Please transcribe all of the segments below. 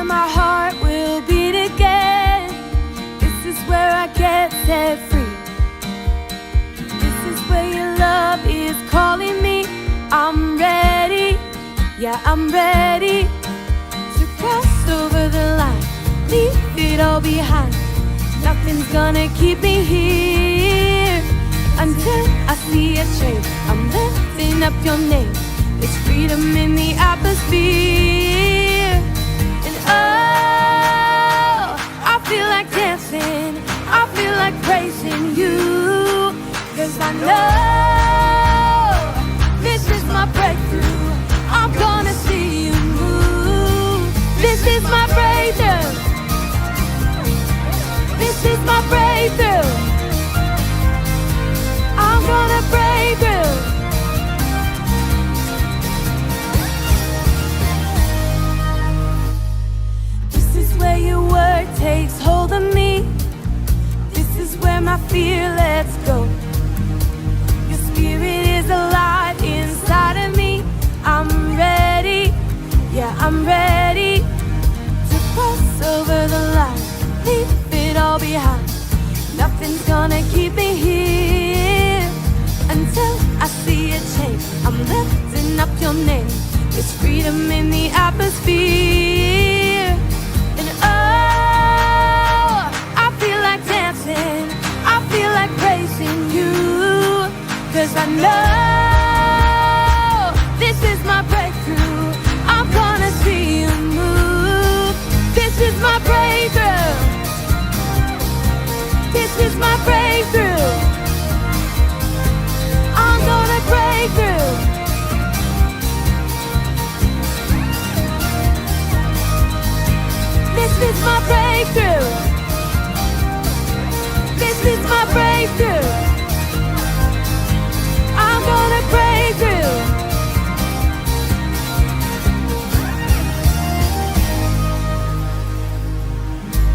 My heart will beat again. This is where I get set free. This is where your love is calling me. I'm ready, yeah, I'm ready to cross over the line, leave it all behind. Nothing's gonna keep me here until I see a change. I'm lifting up your name. There's freedom in the atmosphere. Oh, I feel like dancing, I feel like praising you, 'cause I know this is my breakthrough. I'm gonna see you move. This is my breakthrough. This is my breakthrough. I'm gonna break through. Where your word takes hold of me. This is where my fear lets go. Your spirit is alive inside of me. I'm ready, yeah, I'm ready to cross over the line, leave it all behind. Nothing's gonna keep me here until I see a change. I'm lifting up your name. There's freedom in the atmosphere. I feel like praising you, 'cause I know this is my breakthrough. I'm gonna see you move. This is my breakthrough. This is my breakthrough. I'm gonna break through. This is my breakthrough. This is my breakthrough. I'm gonna break through.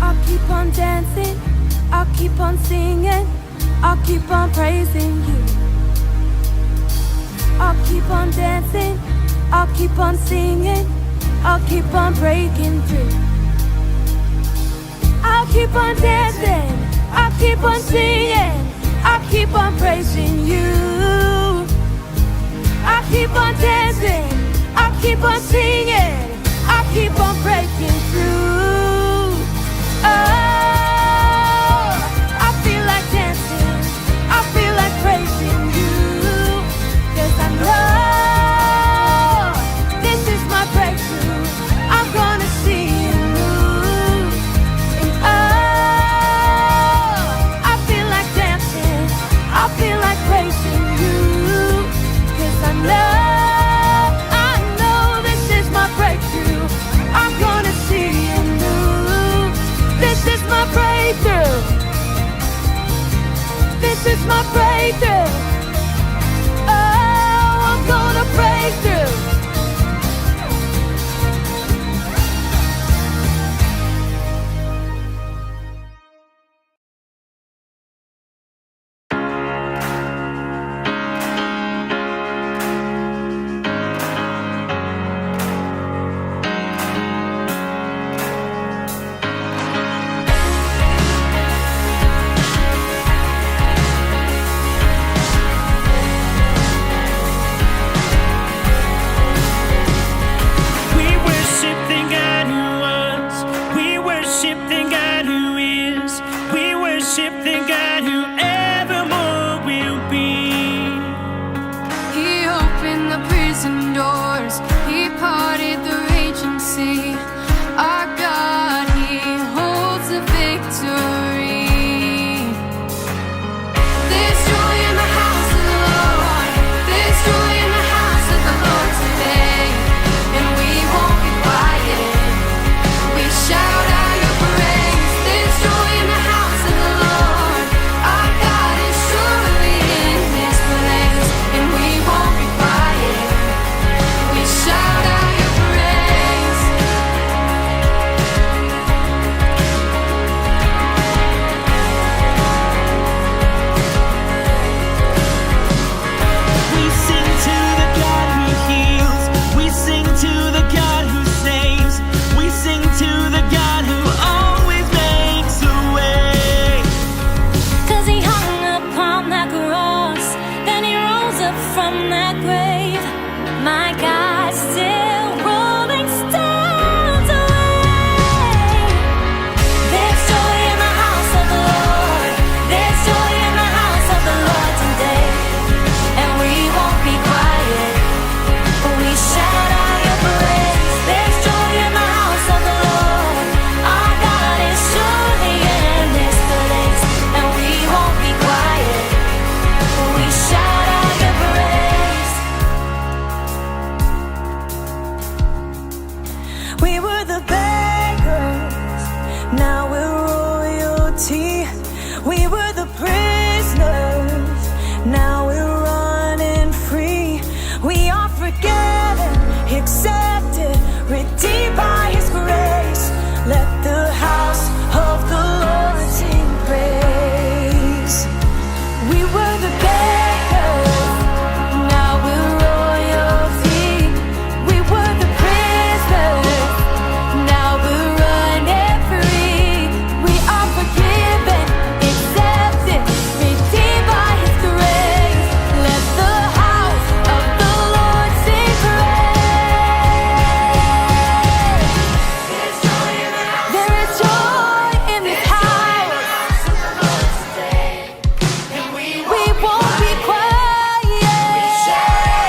I'll keep on dancing, I'll keep on singing, I'll keep on praising you. I'll keep on dancing, I'll keep on singing, I'll keep on breaking through. I'll keep on dancing, I'll keep on singing, I'll keep on praising you. I'll keep on dancing, I'll keep on singing, I'll keep on breaking through. Oh, I feel like dancing, I feel like praising you, 'cause I know this is my breakthrough. I'm gonna see you move. And I feel like praising you, 'cause I know this is my breakthrough. redeemed by His grace. Let the house of the Lord sing praise. We were the beggars, now we're royalty. We were the prisoners, now we're running free. We are forgiven, accepted, redeemed by His grace. Let the house of the Lord sing praise. There is joy in this house. We won't be quiet. There is joy,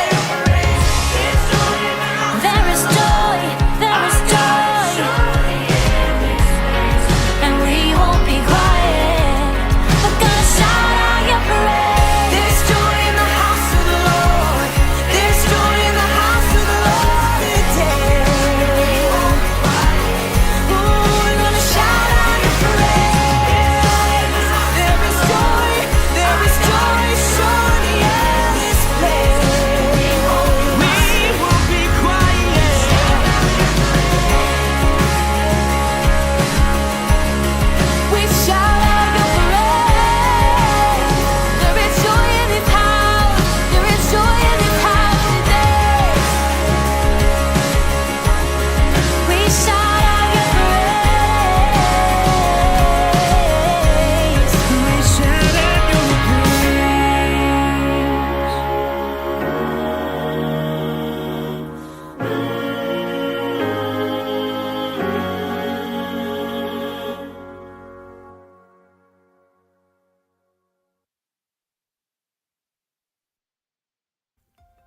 and we won't be quiet. We're gonna shout out your praise. There's joy in the house of the Lord. There's joy in the house of the Lord today. Ooh, we're gonna shout out your praise. There is joy surely in this place. We won't be quiet. We shout out your praise. There is joy in this house. There is joy in this house today. We shout out your praise. We shout out your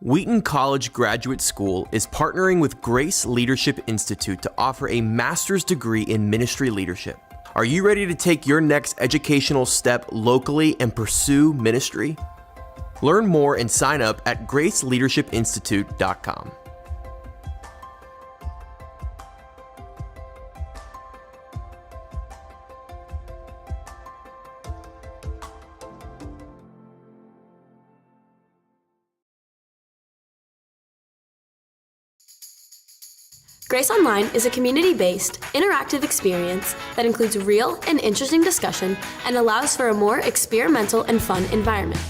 Wheaton College Graduate School is partnering with Grace Leadership Institute to offer a master's degree in ministry leadership. Are you ready to take your next educational step locally and pursue ministry? Learn more and sign up at graceleadershipinstitute.com. Grace Online is a community-based, interactive experience that includes real and interesting discussion and allows for a more experimental and fun environment.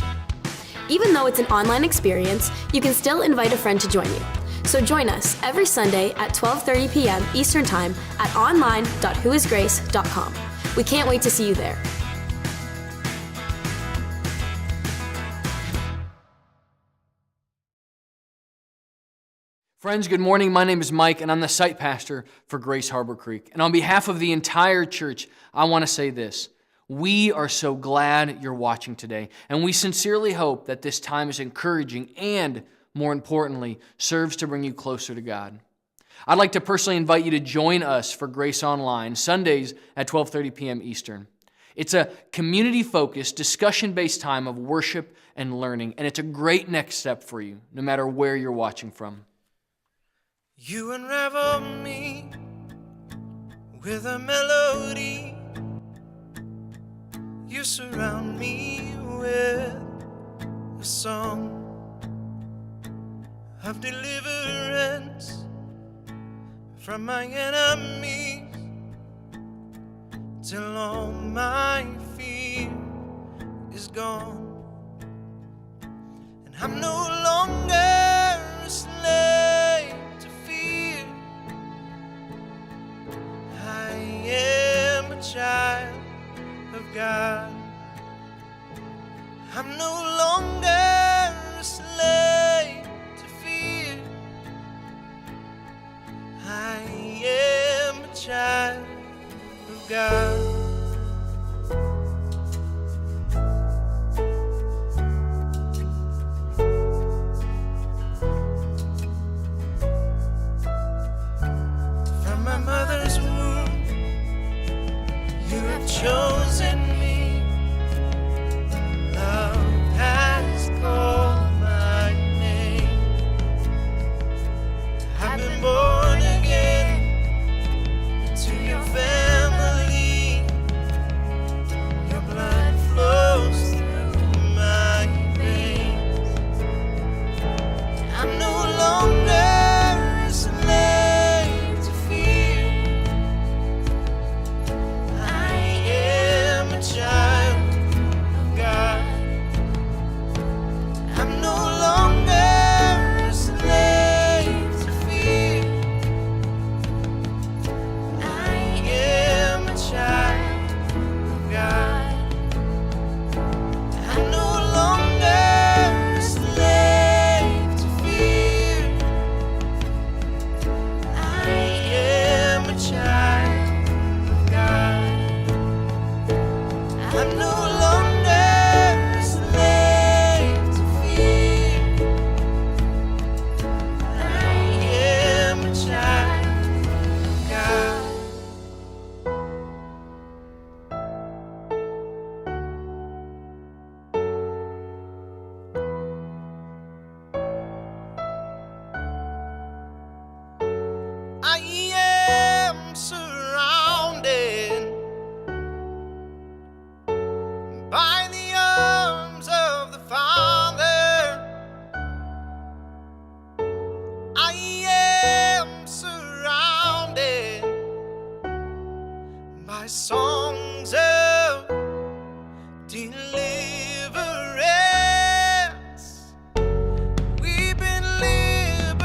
Even though it's an online experience, you can still invite a friend to join you. So join us every Sunday at 12:30 p.m. Eastern Time at online.whoisgrace.com. We can't wait to see you there. Friends, good morning. My name is Mike, and I'm the site pastor for Grace Harbor Creek. And on behalf of the entire church, I want to say this. We are so glad you're watching today, and we sincerely hope that this time is encouraging and, more importantly, serves to bring you closer to God. I'd like to personally invite you to join us for Grace Online, Sundays at 12:30 p.m. Eastern. It's a community-focused, discussion-based time of worship and learning, and it's a great next step for you, no matter where you're watching from. You unravel me with a melody. You surround me with a song of deliverance from my enemies, till all my fear is gone, and I'm no longer a slave to fear. I am a child of God. I'm no longer a slave to fear. I am a child of God. From my mother's womb, you have chosen me. Love has called my name. I've been born again to your family. Your blood flows through my veins. I'm no longer a slave to songs of deliverance. We've been liberated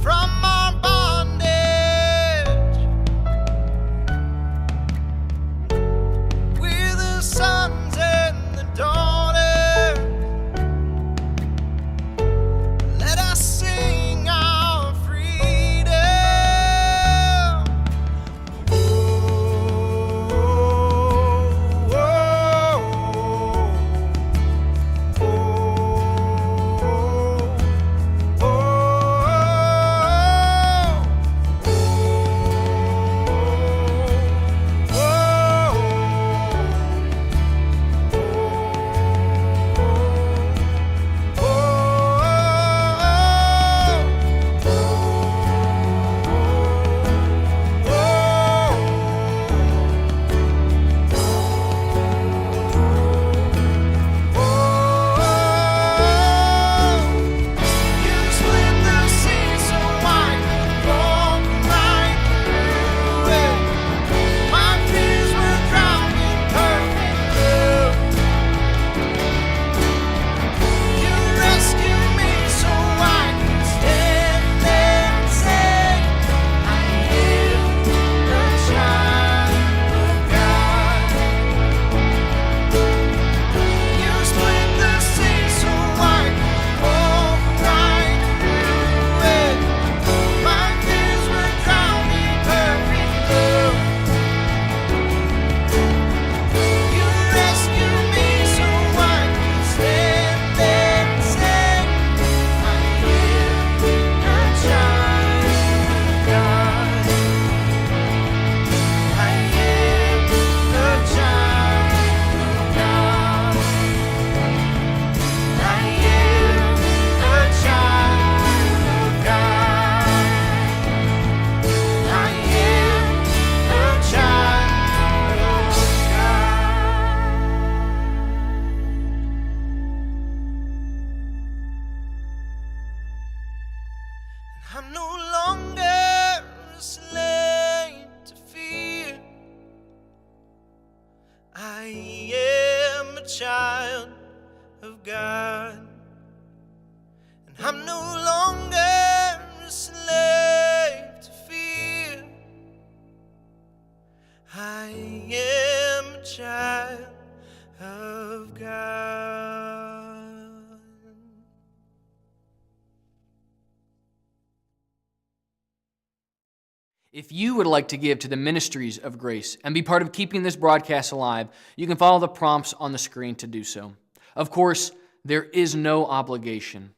from our bondage. We're the sons and the daughters. Let us sing our freedom. I'm no longer a slave to fear. I am a child of God. And I'm no longer a slave to fear. I am a child of God. If you would like to give to the ministries of Grace and be part of keeping this broadcast alive, you can follow the prompts on the screen to do so. Of course, there is no obligation,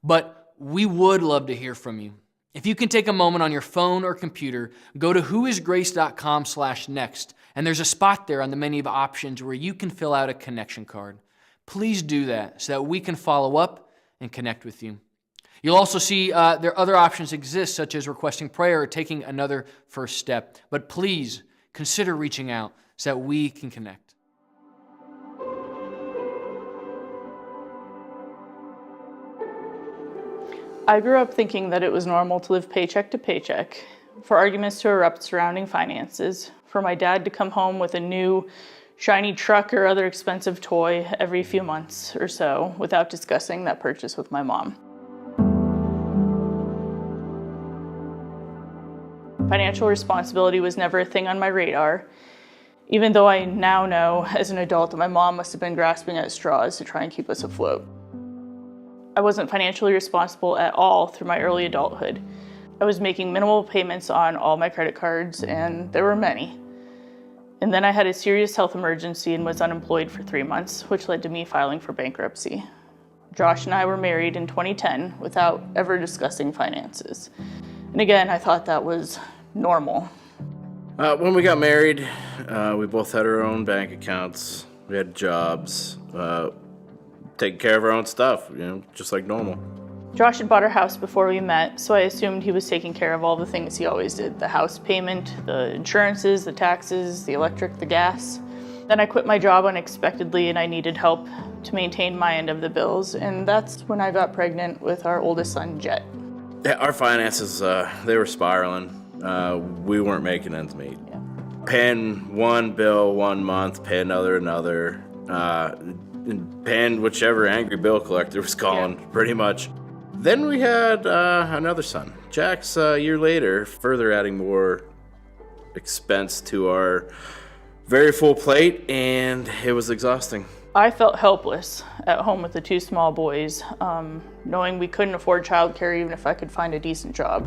but we would love to hear from you. If you can take a moment on your phone or computer, go to whoisgrace.com/next, and there's a spot there on the menu of options where you can fill out a connection card. Please do that so that we can follow up and connect with you. You'll also see there other options exist, such as requesting prayer or taking another first step. But please consider reaching out so that we can connect. I grew up thinking that it was normal to live paycheck to paycheck, for arguments to erupt surrounding finances, for my dad to come home with a new shiny truck or other expensive toy every few months or so without discussing that purchase with my mom. Financial responsibility was never a thing on my radar, even though I now know as an adult that my mom must have been grasping at straws to try and keep us afloat. I wasn't financially responsible at all through my early adulthood. I was making minimal payments on all my credit cards, and there were many. And then I had a serious health emergency and was unemployed for 3 months, which led to me filing for bankruptcy. Josh and I were married in 2010 without ever discussing finances. And again, I thought that was normal. When we got married, we both had our own bank accounts. We had jobs, taking care of our own stuff, just like normal. Josh had bought our house before we met, so I assumed he was taking care of all the things he always did. The house payment, the insurances, the taxes, the electric, the gas. Then I quit my job unexpectedly and I needed help to maintain my end of the bills, and that's when I got pregnant with our oldest son, Jet. Yeah, our finances, they were spiraling. We weren't making ends meet. Yeah. Paying one bill one month, pay another, and paying whichever angry bill collector was calling, pretty much. Then we had another son. Jack's a year later, further adding more expense to our very full plate, and it was exhausting. I felt helpless at home with the two small boys, knowing we couldn't afford childcare even if I could find a decent job.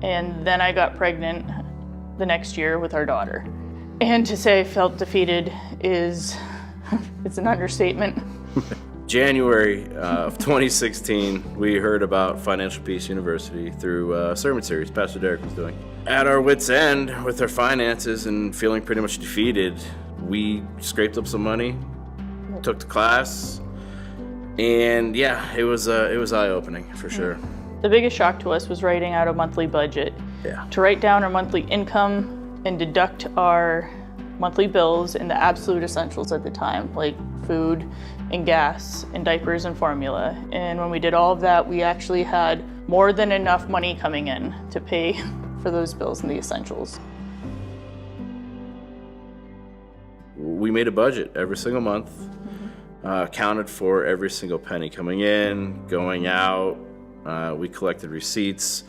And then I got pregnant the next year with our daughter. And to say I felt defeated is, it's an understatement. January of 2016, we heard about Financial Peace University through a sermon series Pastor Derek was doing. At our wits' end with our finances and feeling pretty much defeated, we scraped up some money, took the class, and yeah, it was eye-opening for sure. The biggest shock to us was writing out a monthly budget. Yeah. To write down our monthly income and deduct our monthly bills and the absolute essentials at the time, like food and gas and diapers and formula. And when we did all of that, we actually had more than enough money coming in to pay for those bills and the essentials. We made a budget every single month, accounted for every single penny coming in, going out. We collected receipts,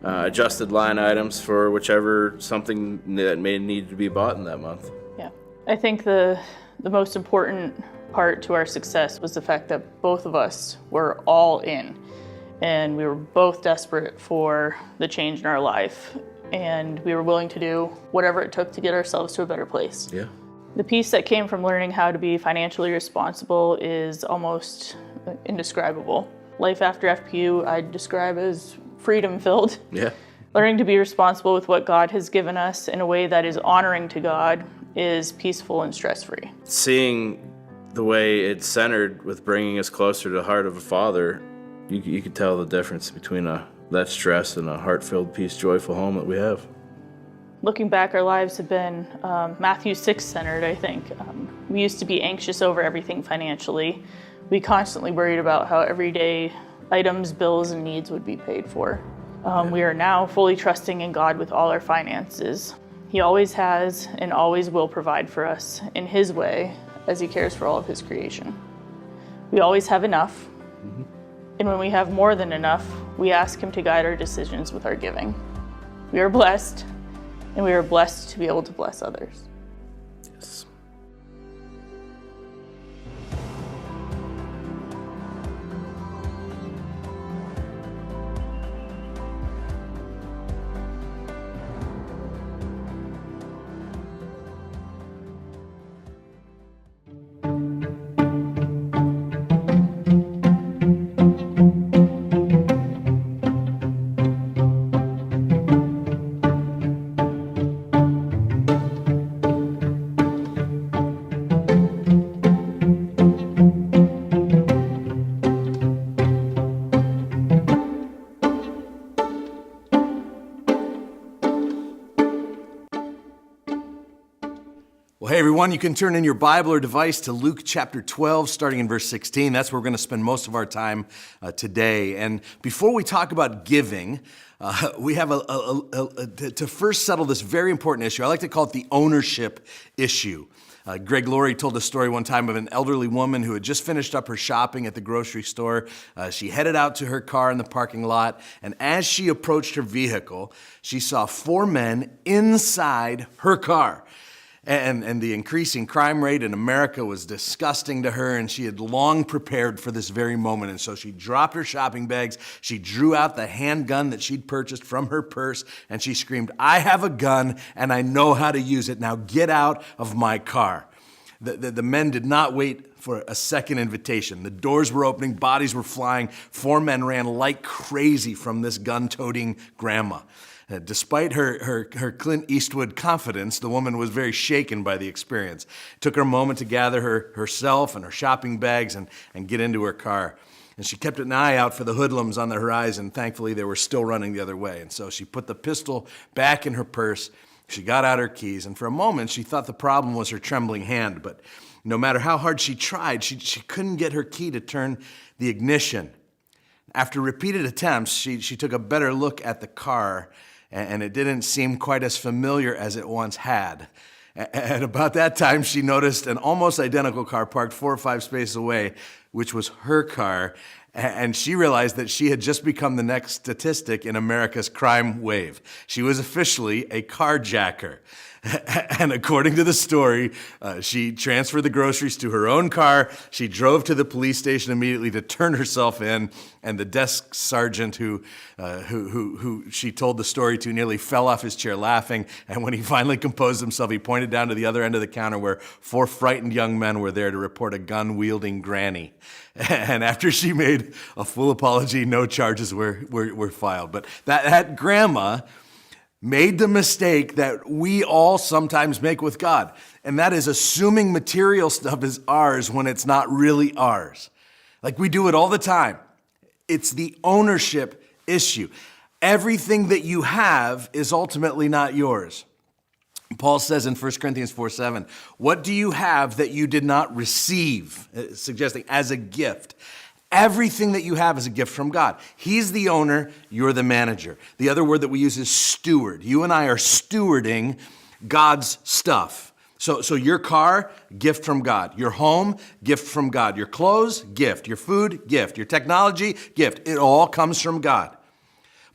adjusted line items for whichever something that may need to be bought in that month. Yeah, I think the most important part to our success was the fact that both of us were all in, and we were both desperate for the change in our life, and we were willing to do whatever it took to get ourselves to a better place. Yeah. The peace that came from learning how to be financially responsible is almost indescribable. Life after FPU I'd describe as freedom-filled. Yeah. Learning to be responsible with what God has given us in a way that is honoring to God is peaceful and stress-free. Seeing the way it's centered with bringing us closer to the heart of a father, you could tell the difference between that stress and a heart-filled, peace, joyful home that we have. Looking back, our lives have been Matthew 6-centered, I think. We used to be anxious over everything financially. We constantly worried about how everyday items, bills, and needs would be paid for. We are now fully trusting in God with all our finances. He always has and always will provide for us in His way as He cares for all of His creation. We always have enough, and when we have more than enough, we ask Him to guide our decisions with our giving. We are blessed, and we are blessed to be able to bless others. Yes. Well, hey everyone, you can turn in your Bible or device to Luke chapter 12, starting in verse 16. That's where we're going to spend most of our time today. And before we talk about giving, we have to first settle this very important issue. I like to call it the ownership issue. Greg Laurie told a story one time of an elderly woman who had just finished up her shopping at the grocery store. She headed out to her car in the parking lot, and as she approached her vehicle, she saw 4 men inside her car. And the increasing crime rate in America was disgusting to her, and she had long prepared for this very moment. And so she dropped her shopping bags, she drew out the handgun that she'd purchased from her purse, and she screamed, "I have a gun, and I know how to use it. Now get out of my car." The men did not wait for a second invitation. The doors were opening, bodies were flying. 4 men ran like crazy from this gun-toting grandma. Despite her Clint Eastwood confidence, the woman was very shaken by the experience. It took her a moment to gather herself and her shopping bags and get into her car. And she kept an eye out for the hoodlums on the horizon. Thankfully, they were still running the other way. And so she put the pistol back in her purse. She got out her keys. And for a moment, she thought the problem was her trembling hand. But no matter how hard she tried, she couldn't get her key to turn the ignition. After repeated attempts, she took a better look at the car, and it didn't seem quite as familiar as it once had. At about that time, she noticed an almost identical car parked 4 or 5 spaces away, which was her car, and she realized that she had just become the next statistic in America's crime wave. She was officially a carjacker. And according to the story, she transferred the groceries to her own car. She drove to the police station immediately to turn herself in, and the desk sergeant who she told the story to nearly fell off his chair laughing. And when he finally composed himself, he pointed down to the other end of the counter where 4 frightened young men were there to report a gun-wielding granny. And after she made a full apology, no charges were filed. But that grandma made the mistake that we all sometimes make with God, and that is assuming material stuff is ours when it's not really ours. Like we do it all the time. It's the ownership issue. Everything that you have is ultimately not yours. Paul says in 1 Corinthians 4:7, "What do you have that you did not receive?" Suggesting as a gift. Everything that you have is a gift from God. He's the owner, you're the manager. The other word that we use is steward. You and I are stewarding God's stuff. So your car, gift from God. Your home, gift from God. Your clothes, gift. Your food, gift. Your technology, gift. It all comes from God.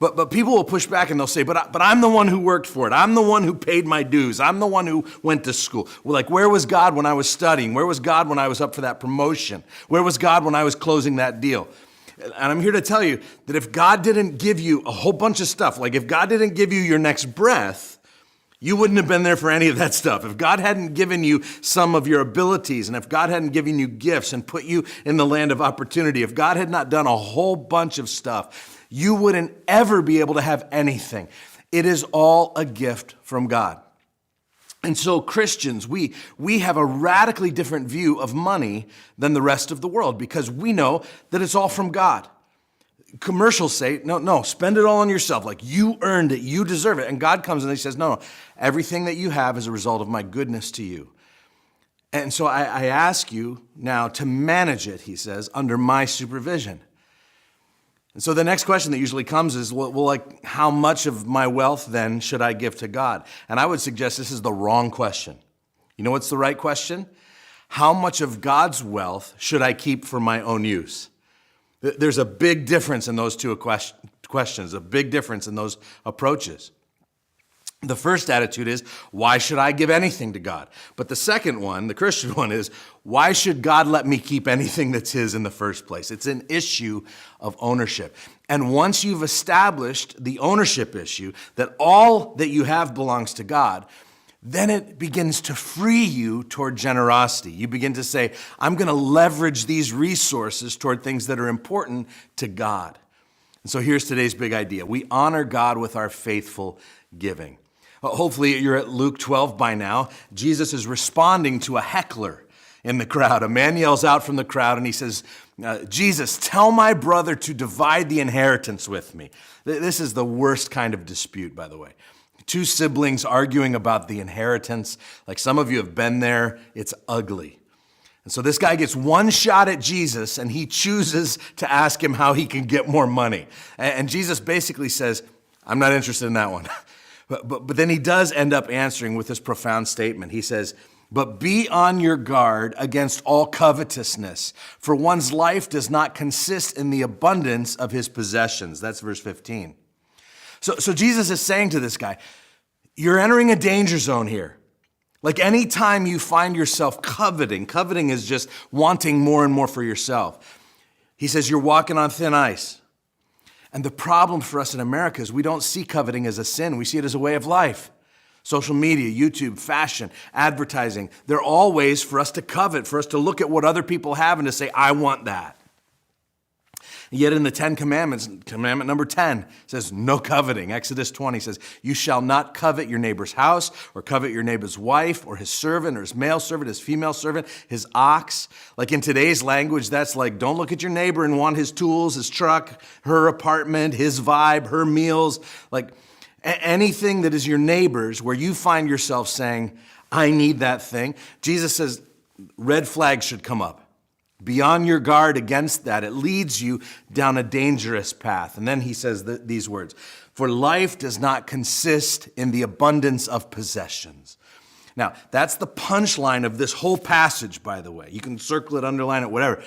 But people will push back and they'll say, but I'm the one who worked for it. I'm the one who paid my dues. I'm the one who went to school. Well, like, where was God when I was studying? Where was God when I was up for that promotion? Where was God when I was closing that deal? And I'm here to tell you that if God didn't give you a whole bunch of stuff, like if God didn't give you your next breath, you wouldn't have been there for any of that stuff. If God hadn't given you some of your abilities, and if God hadn't given you gifts and put you in the land of opportunity, if God had not done a whole bunch of stuff, you wouldn't ever be able to have anything. It is all a gift from God. And so Christians, we have a radically different view of money than the rest of the world because we know that it's all from God. Commercials say, no, spend it all on yourself. Like you earned it, you deserve it. And God comes and he says, no, everything that you have is a result of my goodness to you. And so I ask you now to manage it, he says, under my supervision. And so the next question that usually comes is, well, like, how much of my wealth then should I give to God? And I would suggest this is the wrong question. You know what's the right question? How much of God's wealth should I keep for my own use? There's a big difference in those two questions, a big difference in those approaches. The first attitude is, why should I give anything to God? But the second one, the Christian one, is, why should God let me keep anything that's his in the first place? It's an issue of ownership. And once you've established the ownership issue, that all that you have belongs to God, then it begins to free you toward generosity. You begin to say, I'm going to leverage these resources toward things that are important to God. And so here's today's big idea. We honor God with our faithful giving. Hopefully you're at Luke 12 by now. Jesus is responding to a heckler in the crowd. A man yells out from the crowd and he says, Jesus, tell my brother to divide the inheritance with me. This is the worst kind of dispute, by the way. 2 siblings arguing about the inheritance. Like some of you have been there, it's ugly. And so this guy gets one shot at Jesus and he chooses to ask him how he can get more money. And Jesus basically says, I'm not interested in that one. But then he does end up answering with this profound statement. He says, but be on your guard against all covetousness, for one's life does not consist in the abundance of his possessions. That's verse 15. So Jesus is saying to this guy, you're entering a danger zone here. Like any time you find yourself coveting is just wanting more and more for yourself. He says you're walking on thin ice. And the problem for us in America is we don't see coveting as a sin. We see it as a way of life. Social media, YouTube, fashion, advertising, they're all ways for us to covet, for us to look at what other people have and to say, I want that. Yet in the 10 Commandments, commandment number 10 says no coveting. Exodus 20 says, you shall not covet your neighbor's house or covet your neighbor's wife or his servant or his male servant, his female servant, his ox. Like in today's language, that's like, don't look at your neighbor and want his tools, his truck, her apartment, his vibe, her meals. Like anything that is your neighbor's where you find yourself saying, I need that thing. Jesus says red flags should come up. Be on your guard against that. It leads you down a dangerous path. And then he says these words, for life does not consist in the abundance of possessions. Now, that's the punchline of this whole passage, by the way. You can circle it, underline it, whatever.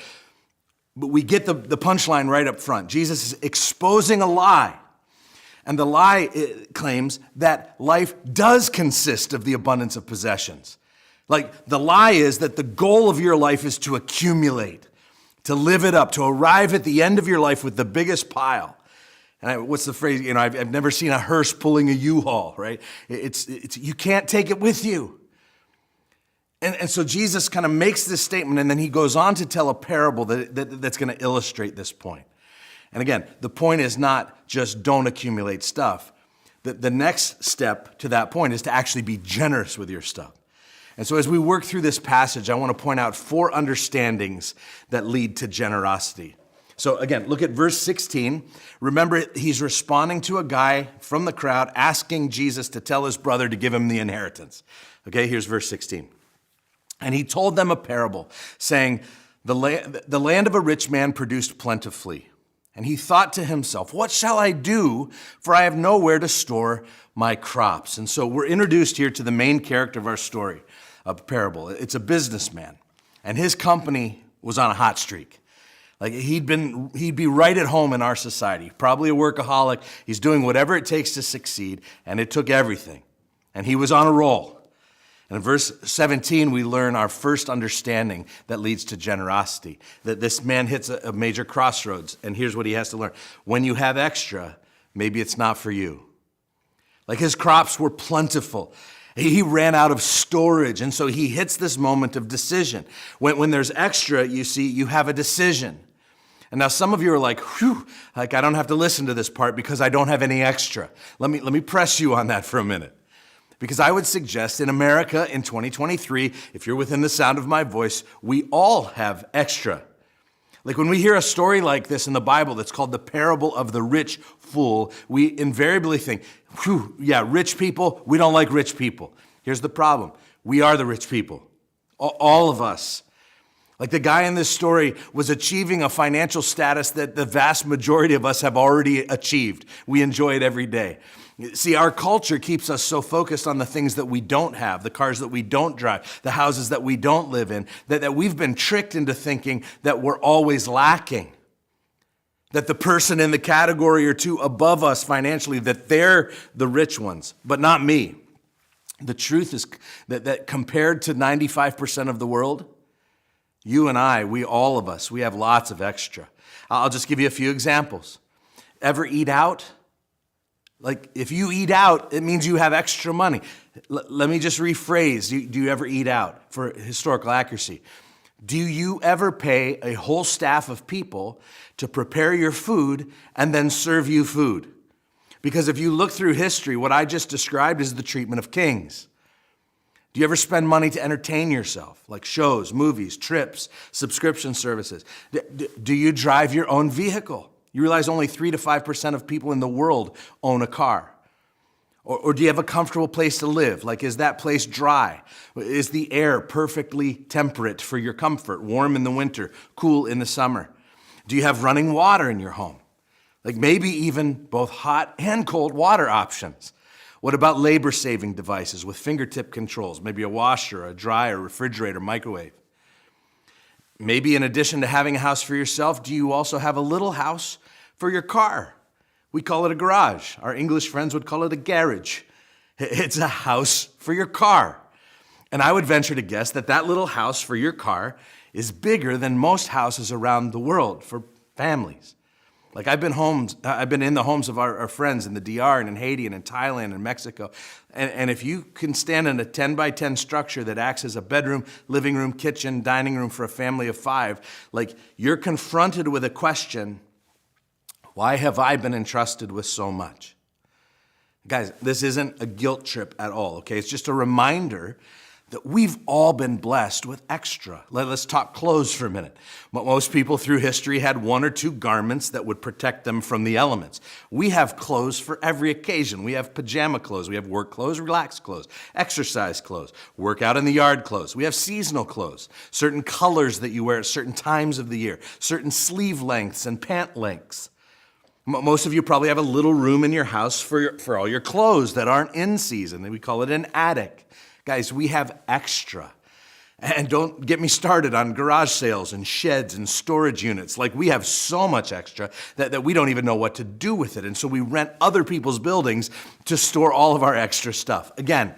But we get the punchline right up front. Jesus is exposing a lie. And the lie claims that life does consist of the abundance of possessions. Like, the lie is that the goal of your life is to accumulate, to live it up, to arrive at the end of your life with the biggest pile. And what's the phrase? I've never seen a hearse pulling a U-Haul, right? It's you can't take it with you. And so Jesus kind of makes this statement, and then he goes on to tell a parable that's going to illustrate this point. And again, the point is not just don't accumulate stuff. The next step to that point is to actually be generous with your stuff. And so as we work through this passage, I want to point out 4 understandings that lead to generosity. So again, look at verse 16. Remember, he's responding to a guy from the crowd asking Jesus to tell his brother to give him the inheritance. Okay, here's verse 16. And he told them a parable, saying, the land of a rich man produced plentifully. And he thought to himself, what shall I do? For I have nowhere to store my crops. And so we're introduced here to the main character of our story, a parable. It's a businessman, and his company was on a hot streak. Like he'd be right at home in our society, probably a workaholic. He's doing whatever it takes to succeed, and it took everything. And he was on a roll. And in verse 17, we learn our first understanding that leads to generosity, that this man hits a major crossroads, and here's what he has to learn. When you have extra, maybe it's not for you. Like his crops were plentiful. He ran out of storage, and so he hits this moment of decision. When there's extra, you see, you have a decision. And now some of you are like, whew, like I don't have to listen to this part because I don't have any extra. Let me press you on that for a minute. Because I would suggest in America in 2023, if you're within the sound of my voice, we all have extra. Like when we hear a story like this in the Bible that's called the parable of the rich fool, we invariably think, whew, yeah, rich people, we don't like rich people. Here's the problem. We are the rich people. All of us. Like the guy in this story was achieving a financial status that the vast majority of us have already achieved. We enjoy it every day. See, our culture keeps us so focused on the things that we don't have, the cars that we don't drive, the houses that we don't live in, that we've been tricked into thinking that we're always lacking. That the person in the category or two above us financially, that they're the rich ones, but not me. The truth is that compared to 95% of the world, you and I, all of us, we have lots of extra. I'll just give you a few examples. Ever eat out? Like, if you eat out, it means you have extra money. Let me just rephrase. Do you ever eat out for historical accuracy? Do you ever pay a whole staff of people to prepare your food and then serve you food? Because if you look through history, what I just described is the treatment of kings. Do you ever spend money to entertain yourself, like shows, movies, trips, subscription services? Do you drive your own vehicle? You realize only 3 to 5% of people in the world own a car. Or do you have a comfortable place to live? Like, is that place dry? Is the air perfectly temperate for your comfort, warm in the winter, cool in the summer? Do you have running water in your home? Like maybe even both hot and cold water options. What about labor-saving devices with fingertip controls? Maybe a washer, a dryer, refrigerator, microwave. Maybe in addition to having a house for yourself, do you also have a little house for your car? We call it a garage. Our English friends would call it a garage. It's a house for your car. And I would venture to guess that that little house for your car is bigger than most houses around the world for families. Like I've been in the homes of our friends in the DR and in Haiti and in Thailand and Mexico. And if you can stand in a 10 by 10 structure that acts as a bedroom, living room, kitchen, dining room for a family of 5, like you're confronted with a question, why have I been entrusted with so much? Guys, this isn't a guilt trip at all, okay? It's just a reminder that we've all been blessed with extra. Let's talk clothes for a minute. Most people through history had one or two garments that would protect them from the elements. We have clothes for every occasion. We have pajama clothes. We have work clothes, relaxed clothes, exercise clothes, work out in the yard clothes. We have seasonal clothes, certain colors that you wear at certain times of the year, certain sleeve lengths and pant lengths. Most of you probably have a little room in your house for all your clothes that aren't in season. We call it an attic. Guys, we have extra. And don't get me started on garage sales and sheds and storage units. Like, we have so much extra that we don't even know what to do with it. And so we rent other people's buildings to store all of our extra stuff. Again,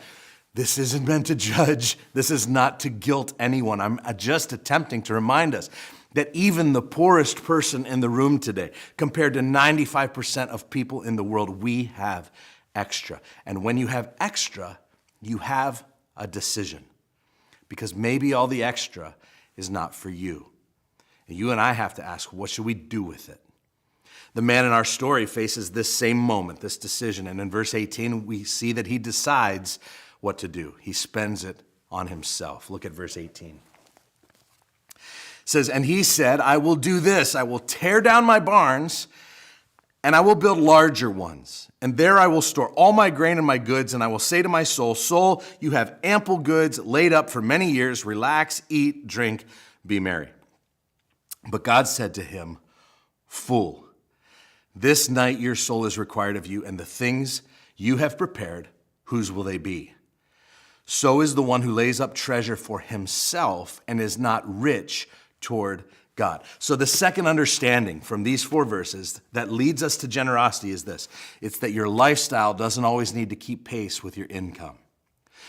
this isn't meant to judge. This is not to guilt anyone. I'm just attempting to remind us that even the poorest person in the room today, compared to 95% of people in the world, we have extra. And when you have extra, you have a decision, because maybe all the extra is not for you. And you and I have to ask, what should we do with it? The man in our story faces this same moment, this decision. And in verse 18, we see that he decides what to do. He spends it on himself. Look at verse 18. It says, and he said, I will do this. I will tear down my barns and I will build larger ones. And there I will store all my grain and my goods, and I will say to my soul, soul, you have ample goods laid up for many years. Relax, eat, drink, be merry. But God said to him, fool, this night your soul is required of you, and the things you have prepared, whose will they be? So is the one who lays up treasure for himself and is not rich toward God. So the second understanding from these 4 verses that leads us to generosity is this. It's that your lifestyle doesn't always need to keep pace with your income.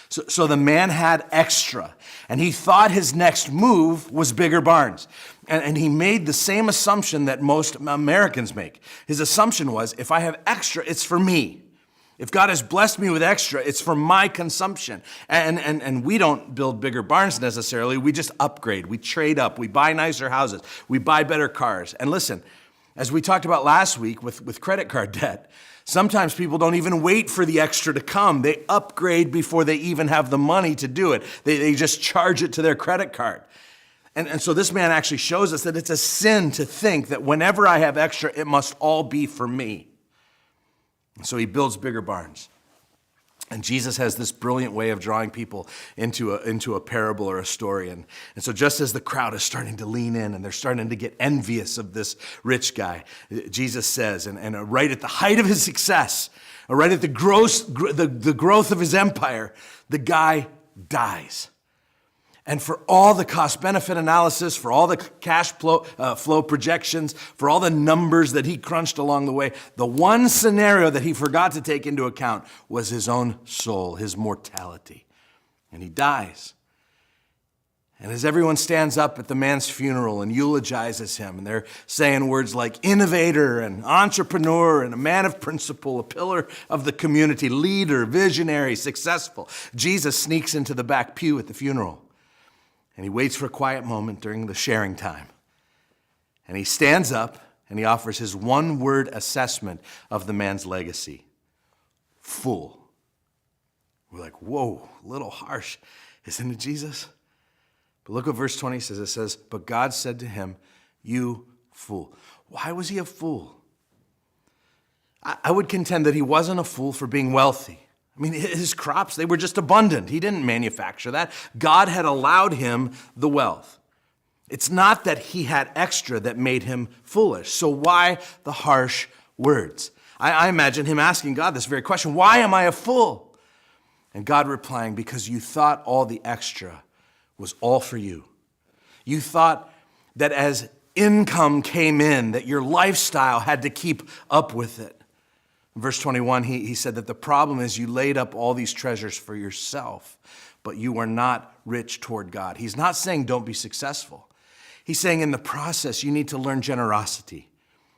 So the man had extra, and he thought his next move was bigger barns. And he made the same assumption that most Americans make. His assumption was, if I have extra, it's for me. If God has blessed me with extra, it's for my consumption. And we don't build bigger barns necessarily. We just upgrade. We trade up. We buy nicer houses. We buy better cars. And listen, as we talked about last week with credit card debt, sometimes people don't even wait for the extra to come. They upgrade before they even have the money to do it. They just charge it to their credit card. And so this man actually shows us that it's a sin to think that whenever I have extra, it must all be for me. So he builds bigger barns. And Jesus has this brilliant way of drawing people into a parable or a story. And so just as the crowd is starting to lean in and they're starting to get envious of this rich guy, Jesus says, and right at the height of his success, or right at the growth of his empire, the guy dies. And for all the cost-benefit analysis, for all the cash flow projections, for all the numbers that he crunched along the way, the one scenario that he forgot to take into account was his own soul, his mortality. And he dies. And as everyone stands up at the man's funeral and eulogizes him, and they're saying words like innovator and entrepreneur and a man of principle, a pillar of the community, leader, visionary, successful, Jesus sneaks into the back pew at the funeral. And he waits for a quiet moment during the sharing time. And he stands up and he offers his one-word assessment of the man's legacy. Fool. We're like, whoa, a little harsh, isn't it, Jesus? But look what verse 20 says. It says, but God said to him, you fool. Why was he a fool? I would contend that he wasn't a fool for being wealthy. I mean, his crops, they were just abundant. He didn't manufacture that. God had allowed him the wealth. It's not that he had extra that made him foolish. So why the harsh words? I imagine him asking God this very question, why am I a fool? And God replying, because you thought all the extra was all for you. You thought that as income came in, that your lifestyle had to keep up with it. In verse 21, he said that the problem is you laid up all these treasures for yourself, but you are not rich toward God. He's not saying don't be successful. He's saying in the process, you need to learn generosity,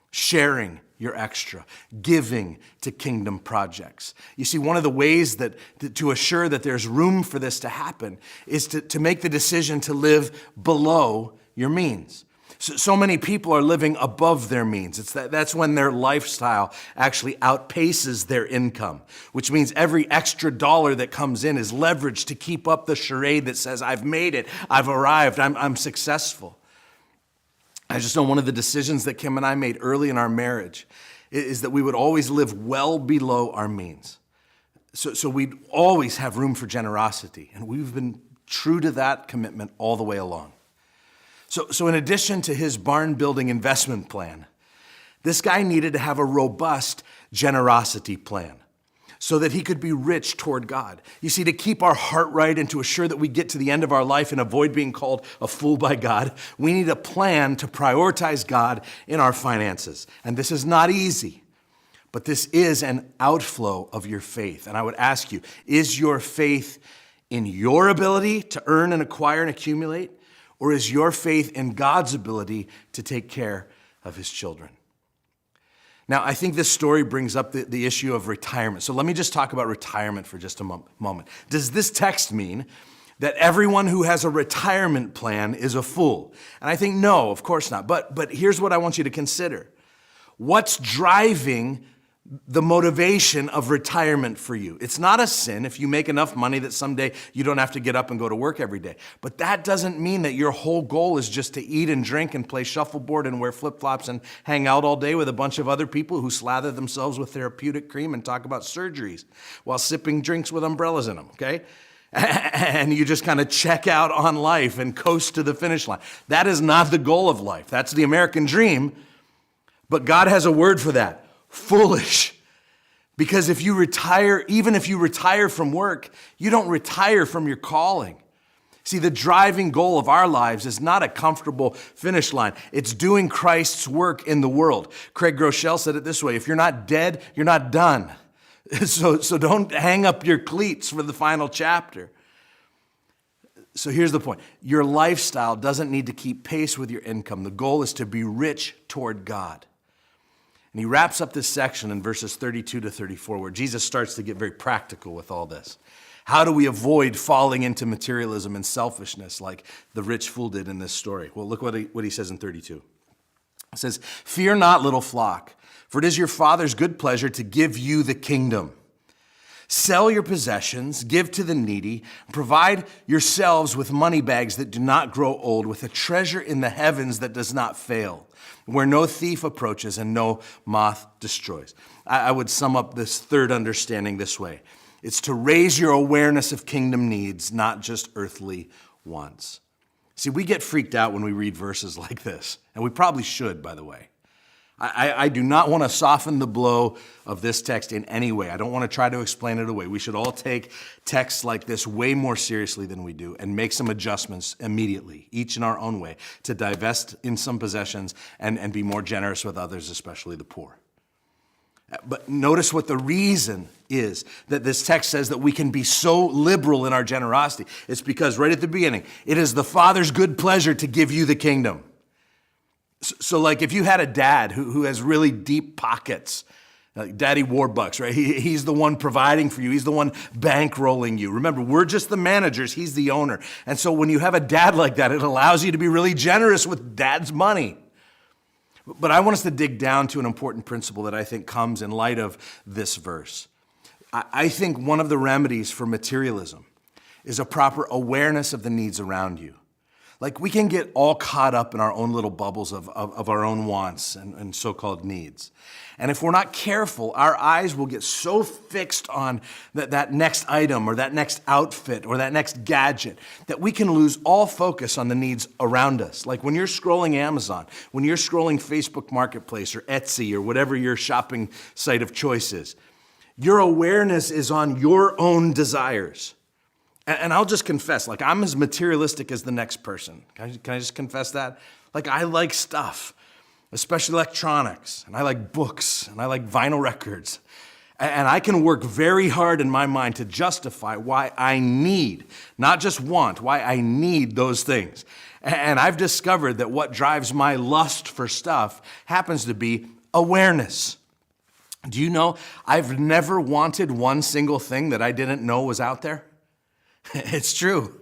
sharing your extra, giving to kingdom projects. You see, one of the ways that to assure that there's room for this to happen is to make the decision to live below your means. So many people are living above their means. That's when their lifestyle actually outpaces their income, which means every extra dollar that comes in is leveraged to keep up the charade that says, I've made it, I've arrived, I'm successful. I just know one of the decisions that Kim and I made early in our marriage is that we would always live well below our means. So we'd always have room for generosity, and we've been true to that commitment all the way along. So in addition to his barn building investment plan, this guy needed to have a robust generosity plan so that he could be rich toward God. You see, to keep our heart right and to assure that we get to the end of our life and avoid being called a fool by God, we need a plan to prioritize God in our finances. And this is not easy, but this is an outflow of your faith. And I would ask you, is your faith in your ability to earn and acquire and accumulate? Or is your faith in God's ability to take care of his children? Now, I think this story brings up the issue of retirement. So let me just talk about retirement for just a moment. Does this text mean that everyone who has a retirement plan is a fool? And I think no, of course not. But here's what I want you to consider. What's driving the motivation of retirement for you? It's not a sin if you make enough money that someday you don't have to get up and go to work every day. But that doesn't mean that your whole goal is just to eat and drink and play shuffleboard and wear flip-flops and hang out all day with a bunch of other people who slather themselves with therapeutic cream and talk about surgeries while sipping drinks with umbrellas in them, okay? And you just kind of check out on life and coast to the finish line. That is not the goal of life. That's the American dream. But God has a word for that. Foolish. Because if you retire, even if you retire from work, you don't retire from your calling. See, the driving goal of our lives is not a comfortable finish line. It's doing Christ's work in the world. Craig Groeschel said it this way: if you're not dead, you're not done. So don't hang up your cleats for the final chapter. So here's the point. Your lifestyle doesn't need to keep pace with your income. The goal is to be rich toward God. And he wraps up this section in verses 32 to 34, where Jesus starts to get very practical with all this. How do we avoid falling into materialism and selfishness like the rich fool did in this story? Well, look what he says in 32. It says, "Fear not, little flock, for it is your Father's good pleasure to give you the kingdom. Sell your possessions, give to the needy, and provide yourselves with money bags that do not grow old, with a treasure in the heavens that does not fail, where no thief approaches and no moth destroys." I would sum up this third understanding this way. It's to raise your awareness of kingdom needs, not just earthly wants. See, we get freaked out when we read verses like this, and we probably should, by the way. I do not want to soften the blow of this text in any way. I don't want to try to explain it away. We should all take texts like this way more seriously than we do and make some adjustments immediately, each in our own way, to divest in some possessions and be more generous with others, especially the poor. But notice what the reason is that this text says that we can be so liberal in our generosity. It's because right at the beginning, it is the Father's good pleasure to give you the kingdom. So like if you had a dad who has really deep pockets, like Daddy Warbucks, right? He's the one providing for you. He's the one bankrolling you. Remember, we're just the managers. He's the owner. And so when you have a dad like that, it allows you to be really generous with dad's money. But I want us to dig down to an important principle that I think comes in light of this verse. I think one of the remedies for materialism is a proper awareness of the needs around you. Like we can get all caught up in our own little bubbles of our own wants and so-called needs. And if we're not careful, our eyes will get so fixed on that next item or that next outfit or that next gadget that we can lose all focus on the needs around us. Like when you're scrolling Amazon, when you're scrolling Facebook Marketplace or Etsy or whatever your shopping site of choice is, your awareness is on your own desires. And I'll just confess, like I'm as materialistic as the next person. Can I just confess that? Like I like stuff, especially electronics, and I like books, and I like vinyl records. And I can work very hard in my mind to justify why I need, not just want, why I need those things. And I've discovered that what drives my lust for stuff happens to be awareness. Do you know, I've never wanted one single thing that I didn't know was out there. It's true.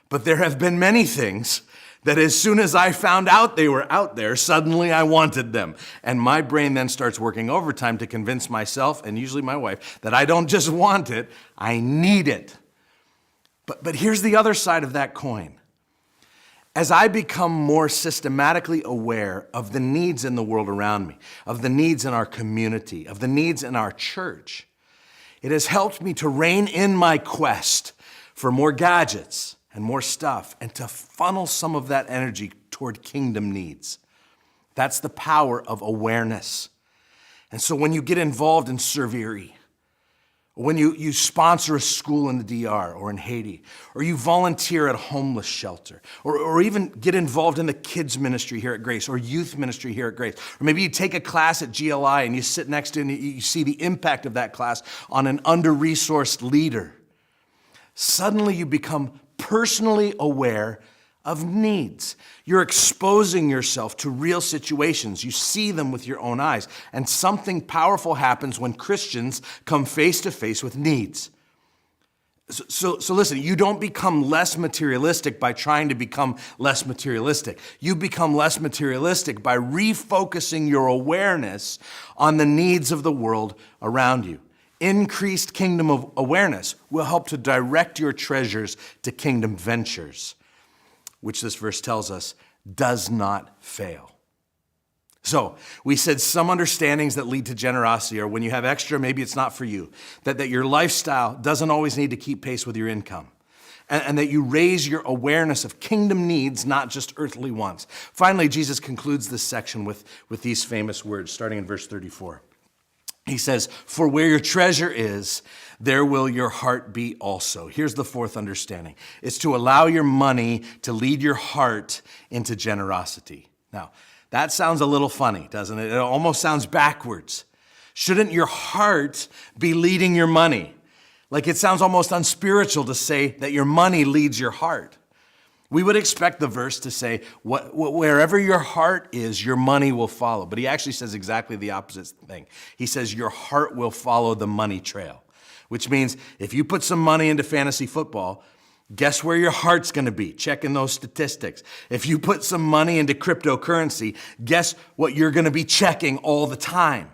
But there have been many things That as soon as I found out they were out there, suddenly I wanted them. And my brain then starts working overtime to convince myself, and usually my wife, that I don't just want it, I need it. But here's the other side of that coin. As I become more systematically aware of the needs in the world around me, of the needs in our community, of the needs in our church, it has helped me to rein in my quest for more gadgets and more stuff and to funnel some of that energy toward kingdom needs. That's the power of awareness. And so when you get involved in Serve Erie, when you sponsor a school in the DR or in Haiti, or you volunteer at a homeless shelter, or even get involved in the kids ministry here at Grace, or youth ministry here at Grace, or maybe you take a class at GLI and you sit next to it and you see the impact of that class on an under-resourced leader, suddenly you become personally aware of needs. You're exposing yourself to real situations. You see them with your own eyes. And something powerful happens when Christians come face to face with needs. So listen, you don't become less materialistic by trying to become less materialistic. You become less materialistic by refocusing your awareness on the needs of the world around you. Increased kingdom of awareness will help to direct your treasures to kingdom ventures, which this verse tells us does not fail. So we said some understandings that lead to generosity are when you have extra, maybe it's not for you, that your lifestyle doesn't always need to keep pace with your income, and that you raise your awareness of kingdom needs, not just earthly wants. Finally, Jesus concludes this section with these famous words, starting in verse 34. He says, "For where your treasure is, there will your heart be also." Here's the fourth understanding. It's to allow your money to lead your heart into generosity. Now, that sounds a little funny, doesn't it? It almost sounds backwards. Shouldn't your heart be leading your money? Like it sounds almost unspiritual to say that your money leads your heart. We would expect the verse to say, wherever your heart is, your money will follow. But he actually says exactly the opposite thing. He says your heart will follow the money trail, which means if you put some money into fantasy football, guess where your heart's going to be? Checking those statistics. If you put some money into cryptocurrency, guess what you're going to be checking all the time?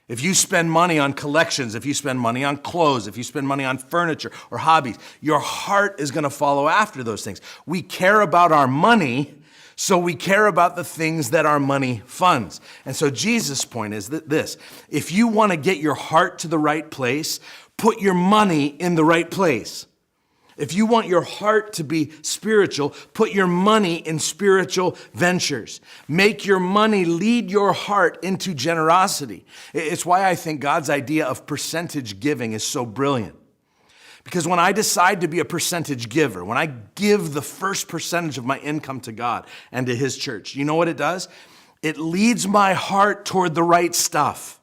If you spend money on collections, if you spend money on clothes, if you spend money on furniture or hobbies, your heart is going to follow after those things. We care about our money, so we care about the things that our money funds. And so Jesus' point is this: if you want to get your heart to the right place, put your money in the right place. If you want your heart to be spiritual, put your money in spiritual ventures. Make your money lead your heart into generosity. It's why I think God's idea of percentage giving is so brilliant. Because when I decide to be a percentage giver, when I give the first percentage of my income to God and to His church, you know what it does? It leads my heart toward the right stuff.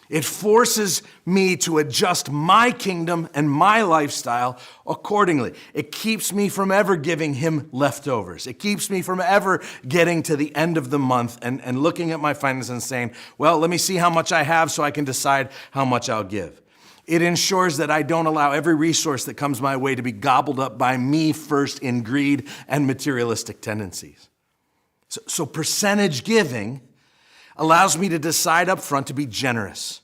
It forces me to adjust my kingdom and my lifestyle accordingly. It keeps me from ever giving Him leftovers. It keeps me from ever getting to the end of the month and looking at my finances and saying, well, let me see how much I have so I can decide how much I'll give. It ensures that I don't allow every resource that comes my way to be gobbled up by me first in greed and materialistic tendencies. So percentage giving allows me to decide up front to be generous.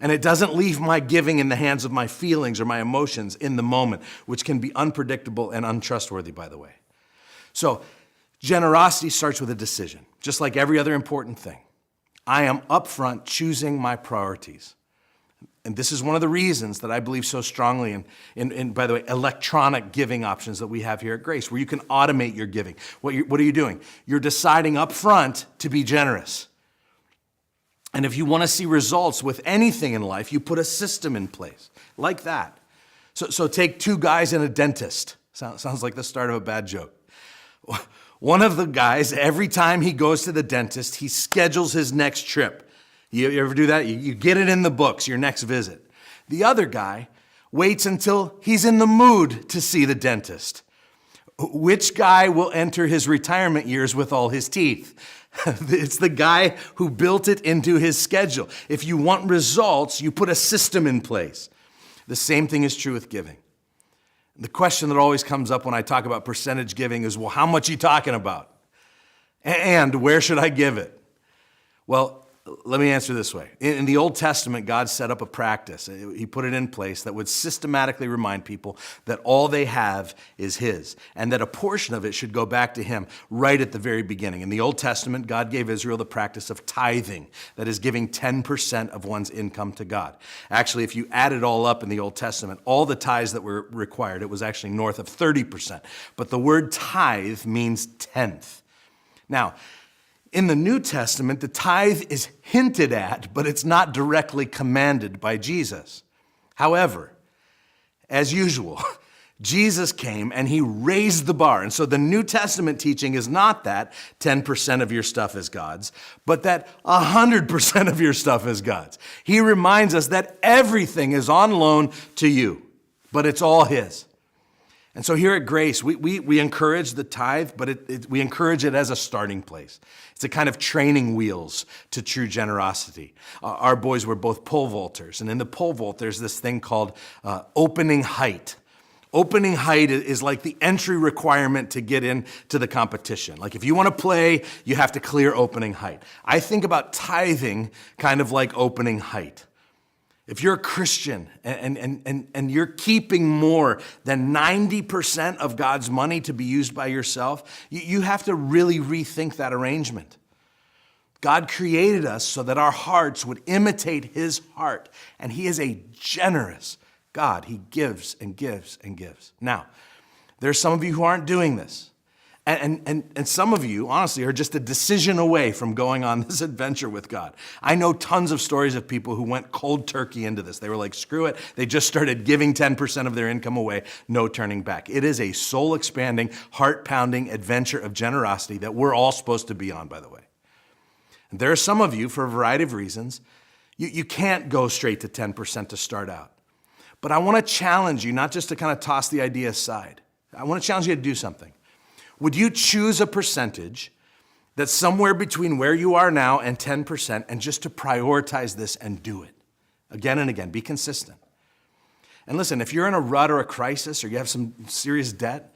And it doesn't leave my giving in the hands of my feelings or my emotions in the moment, which can be unpredictable and untrustworthy, by the way. So generosity starts with a decision, just like every other important thing. I am upfront choosing my priorities. And this is one of the reasons that I believe so strongly in by the way, electronic giving options that we have here at Grace, where you can automate your giving. What are you doing? You're deciding upfront to be generous. And if you want to see results with anything in life, you put a system in place like that. So take two guys and a dentist. Sounds like the start of a bad joke. One of the guys, every time he goes to the dentist, he schedules his next trip. You ever do that? You get it in the books, your next visit. The other guy waits until he's in the mood to see the dentist. Which guy will enter his retirement years with all his teeth? It's the guy who built it into his schedule. If you want results, you put a system in place. The same thing is true with giving. The question that always comes up when I talk about percentage giving is, well, how much are you talking about? And where should I give it? Well, let me answer this way. In the Old Testament, God set up a practice. He put it in place that would systematically remind people that all they have is His, and that a portion of it should go back to Him right at the very beginning. In the Old Testament, God gave Israel the practice of tithing, that is giving 10% of one's income to God. Actually, if you add it all up in the Old Testament, all the tithes that were required, it was actually north of 30%. But the word tithe means tenth. Now, in the New Testament, the tithe is hinted at, but it's not directly commanded by Jesus. However, as usual, Jesus came and He raised the bar. And so the New Testament teaching is not that 10% of your stuff is God's, but that 100% of your stuff is God's. He reminds us that everything is on loan to you, but it's all His. And so here at Grace, we encourage the tithe, but we encourage it as a starting place. It's a kind of training wheels to true generosity. Our boys were both pole vaulters, and in the pole vault, there's this thing called opening height. Opening height is like the entry requirement to get into the competition. Like if you want to play, you have to clear opening height. I think about tithing kind of like opening height. If you're a Christian and you're keeping more than 90% of God's money to be used by yourself, you have to really rethink that arrangement. God created us so that our hearts would imitate His heart, and He is a generous God. He gives and gives and gives. Now, there's some of you who aren't doing this. And some of you, honestly, are just a decision away from going on this adventure with God. I know tons of stories of people who went cold turkey into this. They were like, screw it. They just started giving 10% of their income away, no turning back. It is a soul-expanding, heart-pounding adventure of generosity that we're all supposed to be on, by the way. And there are some of you, for a variety of reasons, you can't go straight to 10% to start out. But I want to challenge you, not just to kind of toss the idea aside. I want to challenge you to do something. Would you choose a percentage that's somewhere between where you are now and 10%, and just to prioritize this and do it again and again? Be consistent. And listen, if you're in a rut or a crisis or you have some serious debt,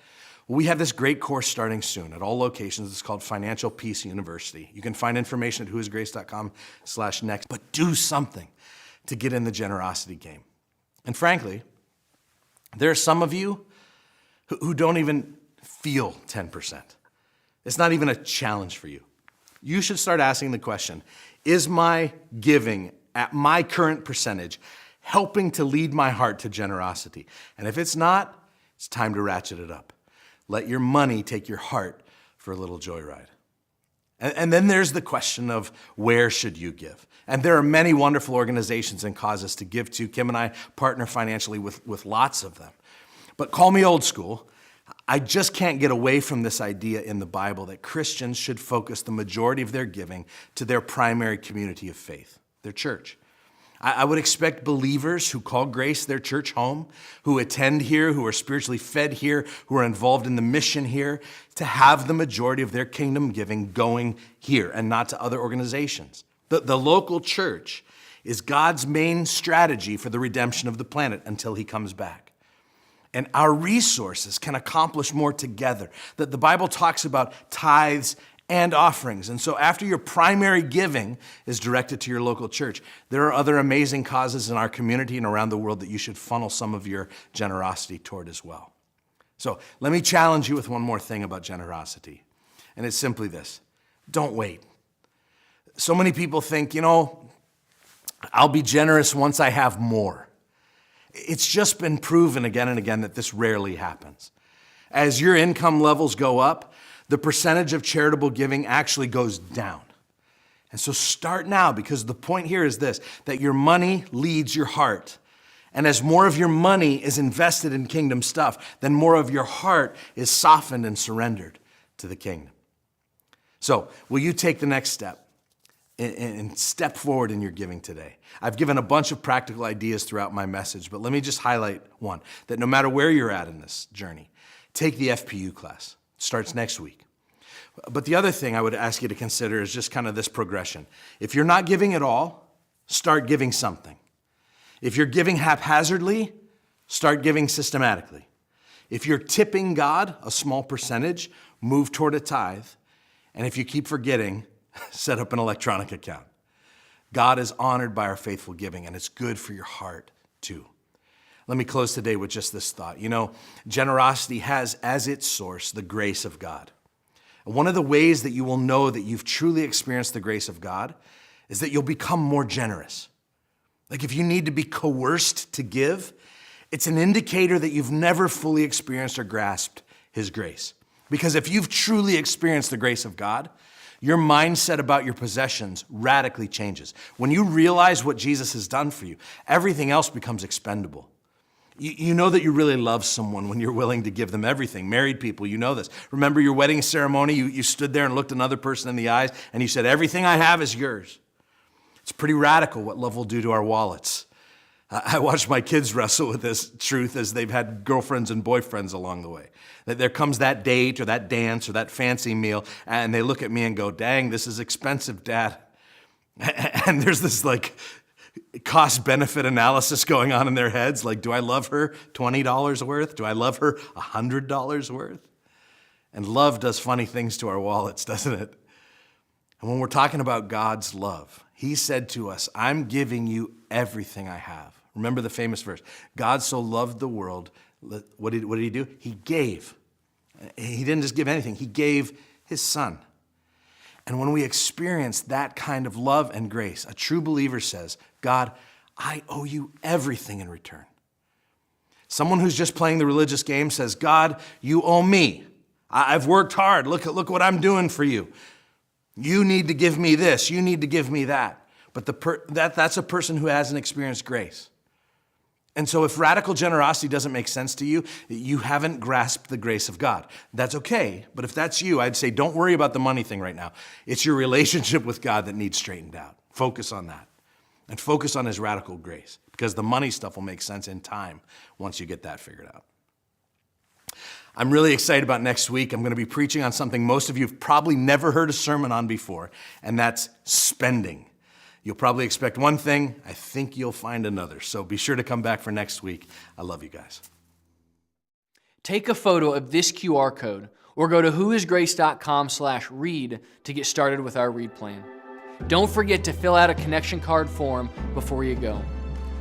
we have this great course starting soon at all locations. It's called Financial Peace University. You can find information at whoisgrace.com/next, but do something to get in the generosity game. And frankly, there are some of you who don't even feel 10%. It's not even a challenge for you. You should start asking the question, is my giving at my current percentage helping to lead my heart to generosity? And if it's not, it's time to ratchet it up. Let your money take your heart for a little joyride. And then there's the question of where should you give? And there are many wonderful organizations and causes to give to. Kim and I partner financially with lots of them. But call me old school, I just can't get away from this idea in the Bible that Christians should focus the majority of their giving to their primary community of faith, their church. I would expect believers who call Grace their church home, who attend here, who are spiritually fed here, who are involved in the mission here, to have the majority of their kingdom giving going here and not to other organizations. The local church is God's main strategy for the redemption of the planet until He comes back. And our resources can accomplish more together. That the Bible talks about tithes and offerings. And so after your primary giving is directed to your local church, there are other amazing causes in our community and around the world that you should funnel some of your generosity toward as well. So let me challenge you with one more thing about generosity. And it's simply this: don't wait. So many people think, I'll be generous once I have more. It's just been proven again and again that this rarely happens. As your income levels go up, the percentage of charitable giving actually goes down. And so start now, because the point here is this, that your money leads your heart. And as more of your money is invested in kingdom stuff, then more of your heart is softened and surrendered to the kingdom. So will you take the next step and step forward in your giving today? I've given a bunch of practical ideas throughout my message, but let me just highlight one, that no matter where you're at in this journey, take the FPU class. It starts next week. But the other thing I would ask you to consider is just kind of this progression. If you're not giving at all, start giving something. If you're giving haphazardly, start giving systematically. If you're tipping God a small percentage, move toward a tithe. And if you keep forgetting, set up an electronic account. God is honored by our faithful giving, and it's good for your heart too. Let me close today with just this thought. You know, generosity has as its source the grace of God. And one of the ways that you will know that you've truly experienced the grace of God is that you'll become more generous. Like if you need to be coerced to give, it's an indicator that you've never fully experienced or grasped His grace. Because if you've truly experienced the grace of God, your mindset about your possessions radically changes. When you realize what Jesus has done for you, everything else becomes expendable. You know that you really love someone when you're willing to give them everything. Married people, you know this. Remember your wedding ceremony? You stood there and looked another person in the eyes and you said, everything I have is yours. It's pretty radical what love will do to our wallets. I watch my kids wrestle with this truth as they've had girlfriends and boyfriends along the way. That there comes that date or that dance or that fancy meal, and they look at me and go, dang, this is expensive, Dad. And there's this like cost-benefit analysis going on in their heads. Like, do I love her $20 worth? Do I love her $100 worth? And love does funny things to our wallets, doesn't it? And when we're talking about God's love, He said to us, I'm giving you everything I have. Remember the famous verse, God so loved the world, what did He do? He gave. He didn't just give anything, He gave His Son. And when we experience that kind of love and grace, a true believer says, God, I owe you everything in return. Someone who's just playing the religious game says, God, you owe me. I've worked hard. Look what I'm doing for you. You need to give me this. You need to give me that. But that's a person who hasn't experienced grace. And so if radical generosity doesn't make sense to you, you haven't grasped the grace of God. That's okay. But if that's you, I'd say don't worry about the money thing right now. It's your relationship with God that needs straightened out. Focus on that. And focus on His radical grace. Because the money stuff will make sense in time once you get that figured out. I'm really excited about next week. I'm going to be preaching on something most of you have probably never heard a sermon on before, and that's spending. You'll probably expect one thing. I think you'll find another. So be sure to come back for next week. I love you guys. Take a photo of this QR code or go to whoisgrace.com/read to get started with our read plan. Don't forget to fill out a connection card form before you go.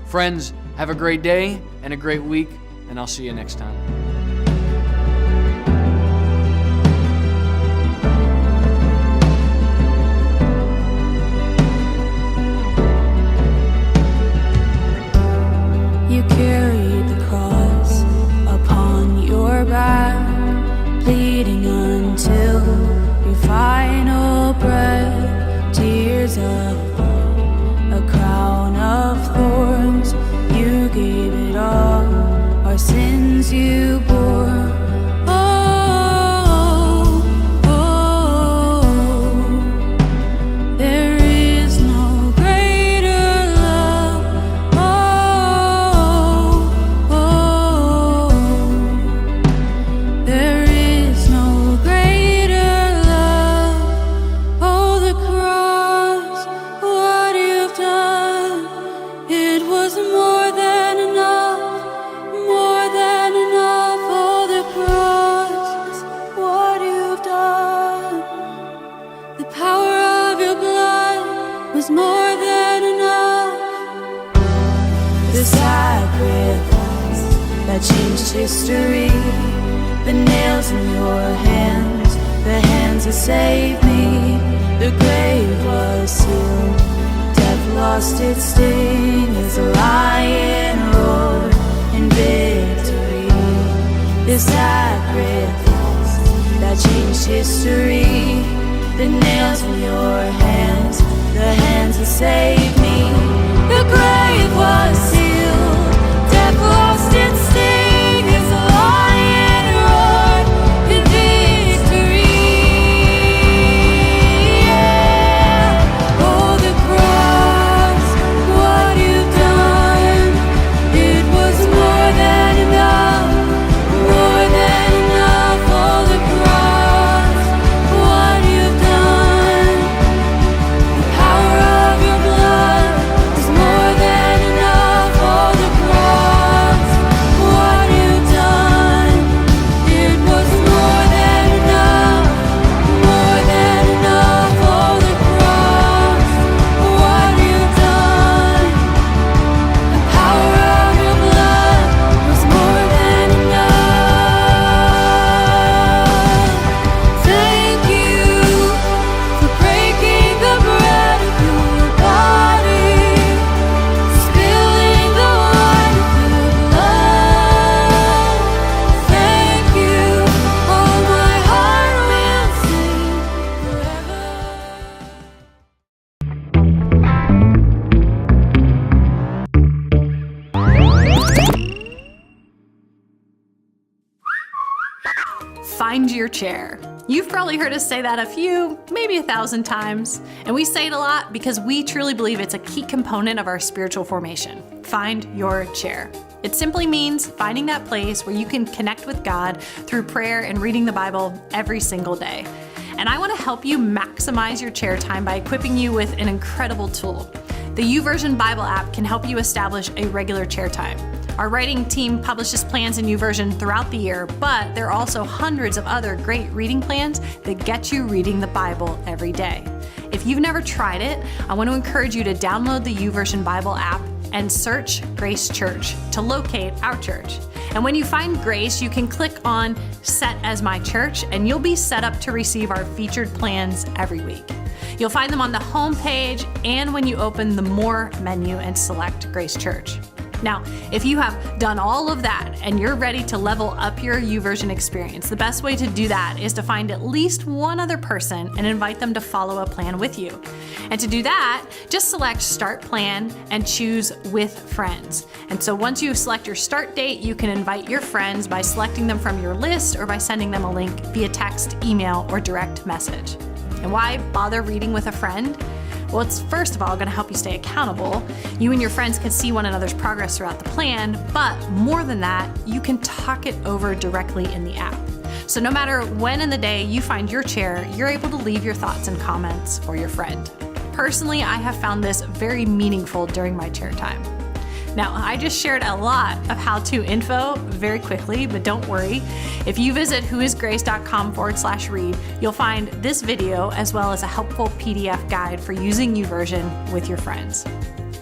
Friends, have a great day and a great week, and I'll see you next time. You carried the cross upon your back, bleeding until your final breath. Tears of blood, a crown of thorns. You gave it all, our sins you bore. Oh, oh, there is no greater love. Oh, there is no greater love. Oh, the cross, what you've done, it was more than enough, more than enough. Oh, the cross, what you've done, the power of your blood was more than enough. The sacrifice that changed history, the nails in your hands, the hands that saved me. The grave was sealed, death lost its sting as the lion roared in victory. The sacrifice that changed history, the nails in your hands, the hands that saved me. The grave was sealed, death lost its sting as the lion roared in victory. Yeah. Oh, the cross, what you've done, it was more than enough, more than enough. Oh, the cross, what you've done, the power of your blood find your chair. You've probably heard us say that a few, maybe 1,000 times, and we say it a lot because we truly believe it's a key component of our spiritual formation. Find your chair. It simply means finding that place where you can connect with God through prayer and reading the Bible every single day. And I want to help you maximize your chair time by equipping you with an incredible tool. The YouVersion Bible app can help you establish a regular chair time. Our writing team publishes plans in YouVersion throughout the year, but there are also hundreds of other great reading plans that get you reading the Bible every day. If you've never tried it, I want to encourage you to download the YouVersion Bible app and search Grace Church to locate our church. And when you find Grace, you can click on Set as My Church, and you'll be set up to receive our featured plans every week. You'll find them on the home page and when you open the More menu and select Grace Church. Now, if you have done all of that and you're ready to level up your YouVersion experience, the best way to do that is to find at least one other person and invite them to follow a plan with you. And to do that, just select Start Plan and choose With Friends. And so once you select your start date, you can invite your friends by selecting them from your list or by sending them a link via text, email, or direct message. And why bother reading with a friend? Well, it's first of all going to help you stay accountable. You and your friends can see one another's progress throughout the plan, but more than that, you can talk it over directly in the app. So no matter when in the day you find your chair, you're able to leave your thoughts and comments for your friend. Personally, I have found this very meaningful during my chair time. Now, I just shared a lot of how-to info very quickly, but don't worry. If you visit whoisgrace.com/read, you'll find this video as well as a helpful PDF guide for using YouVersion with your friends.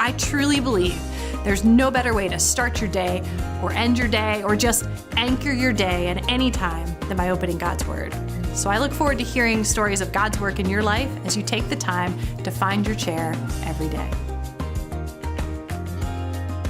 I truly believe there's no better way to start your day or end your day or just anchor your day at any time than by opening God's Word. So I look forward to hearing stories of God's work in your life as you take the time to find your chair every day.